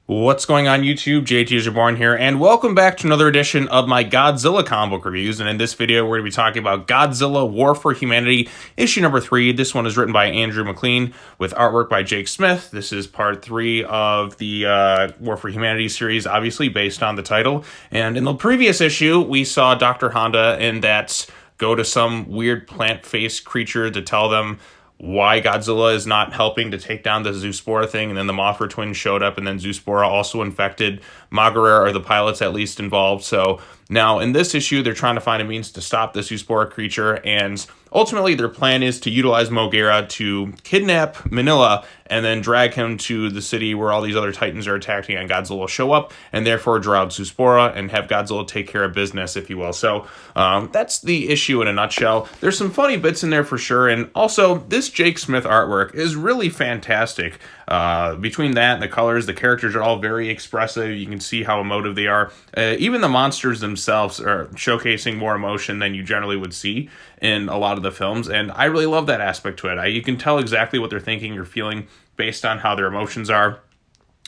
What's going on YouTube? JT is Reborn here, and welcome back to another edition of my Godzilla comic book reviews. And in this video, we're going to be talking about Godzilla War for Humanity, issue number 3. This one is written by Andrew MacLean with artwork by Jake Smith. This is part 3 of the War for Humanity series, obviously based on the title. And in the previous issue, we saw Dr. Honda and that go to some weird plant-faced creature to tell them why Godzilla is not helping to take down the Zoospora thing, and then the Mothra twins showed up, and then Zoospora also infected MOGUERA, or the pilots at least involved. So now in this issue, they're trying to find a means to stop the Zoospora creature, and ultimately their plan is to utilize MOGUERA to kidnap Manila and then drag him to the city where all these other Titans are attacking, and Godzilla will show up and therefore draw out Zoospora and have Godzilla take care of business, if you will. So that's the issue in a nutshell. There's some funny bits in there for sure, and also this Jake Smith artwork is really fantastic. Between that and the colors, the characters are all very expressive. You can see how emotive they are. Even the monsters themselves are showcasing more emotion than you generally would see in a lot of the films, and I really love that aspect to it. You can tell exactly what they're thinking or feeling based on how their emotions are.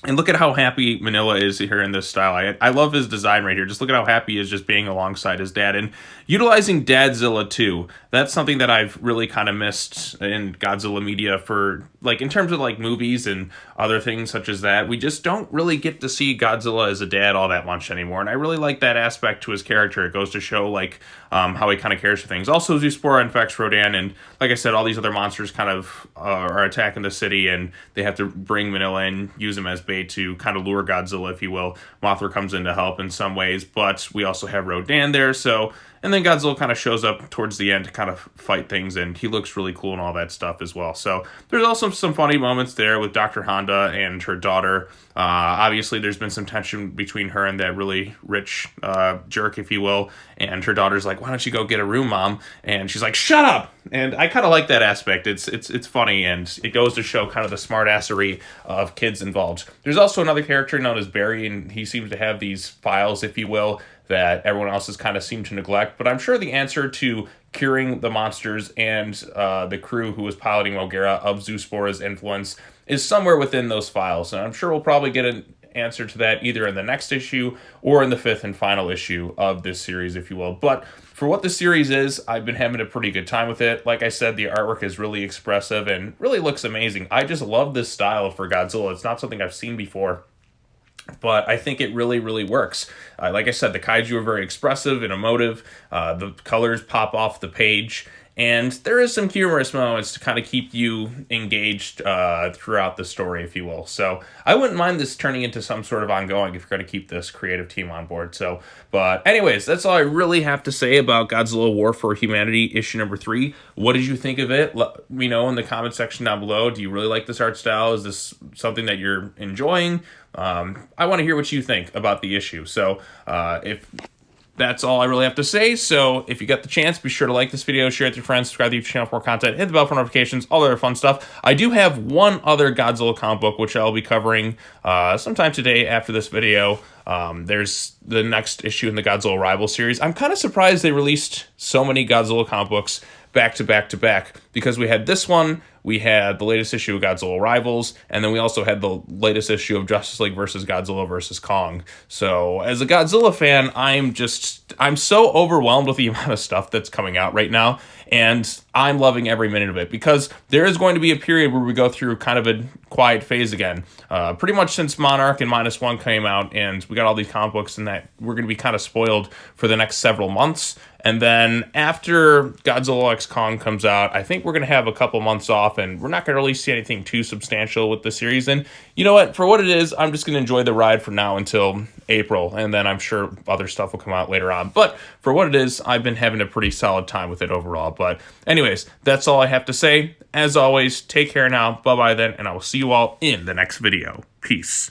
And look at how happy Manila is here in this style. I love his design right here. Just look at how happy he is just being alongside his dad. And utilizing Dadzilla too. That's something that I've really kind of missed in Godzilla media for, like, in terms of, like, movies and other things such as that. We just don't really get to see Godzilla as a dad all that much anymore. And I really like that aspect to his character. It goes to show, like, how he kind of cares for things. Also, Zoospora infects Rodan, and like I said, all these other monsters kind of are attacking the city, and they have to bring Manila in, use him as bait to kind of lure Godzilla, if you will. Mothra comes in to help in some ways, but we also have Rodan there, so... And then Godzilla kind of shows up towards the end to kind of fight things, and he looks really cool and all that stuff as well. So there's also some funny moments there with Dr. Honda and her daughter. Obviously, there's been some tension between her and that really rich jerk, if you will. And her daughter's like, "Why don't you go get a room, Mom?" And she's like, "Shut up!" And I kind of like that aspect. It's funny, and it goes to show kind of the smartassery of kids involved. There's also another character known as Barry, and he seems to have these files, if you will, that everyone else has kind of seemed to neglect. But I'm sure the answer to curing the monsters and the crew who was piloting MOGUERA of Zoospora's influence is somewhere within those files. And I'm sure we'll probably get an answer to that either in the next issue or in the 5th and final issue of this series, if you will. But for what the series is, I've been having a pretty good time with it. Like I said, the artwork is really expressive and really looks amazing. I just love this style for Godzilla. It's not something I've seen before, but I think it really, really works. Like I said, the kaiju are very expressive and emotive. The colors pop off the page. And there is some humorous moments to kind of keep you engaged throughout the story, if you will. So I wouldn't mind this turning into some sort of ongoing if you're going to keep this creative team on board. So, but anyways, that's all I really have to say about Godzilla War for Humanity, issue number 3. What did you think of it? Let me know in the comment section down below. Do you really like this art style? Is this something that you're enjoying? I want to hear what you think about the issue. So if that's all I really have to say. So if you got the chance, be sure to like this video, share it with your friends, subscribe to the YouTube channel for more content, hit the bell for notifications, all the other fun stuff. I do have one other Godzilla comic book, which I'll be covering sometime today after this video. There's the next issue in the Godzilla Rival series. I'm kind of surprised they released so many Godzilla comic books back to back to back, because we had this one, we had the latest issue of Godzilla Rivals, and then we also had the latest issue of Justice League versus Godzilla versus Kong. So as a Godzilla fan, I'm so overwhelmed with the amount of stuff that's coming out right now, and I'm loving every minute of it, because there is going to be a period where we go through kind of a quiet phase again. Pretty much since Monarch and -1 came out, and we got all these comic books, and that we're going to be kind of spoiled for the next several months. And then after Godzilla X Kong comes out, I think we're going to have a couple months off, and we're not going to really see anything too substantial with the series. And you know what? For what it is, I'm just going to enjoy the ride from now until April, and then I'm sure other stuff will come out later on. But for what it is, I've been having a pretty solid time with it overall. But anyways, that's all I have to say. As always, take care now. Bye-bye then, and I will see you all in the next video. Peace.